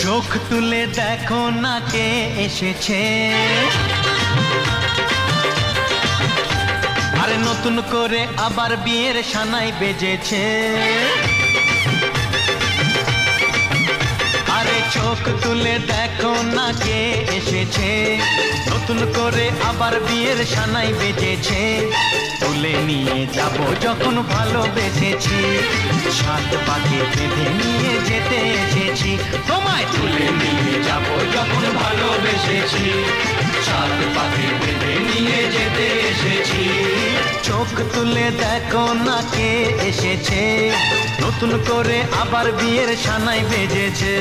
চোখ তুলে দেখো না কে এসেছে, আরে নতুন করে আবার বিয়ের সানাই বেজেছে। আরে চোখ তুলে দেখো না কে এসেছে, নতুন করে আবার বিয়ের সানাই বেজেছে। তুলে নিয়ে যাব যখন ভালোবেসেছি, সাত পাকে বেঁধে নিয়ে যেতে এসেছি। তোমায় তুলে নিয়ে যাব যখন ভালোবেসেছি, সাত পাকে বেঁধে নিয়ে যেতে এসেছি। চোখ তুলে দেখো না কে এসেছে, নতুন করে আবার বিয়ের সানাই বেজেছে।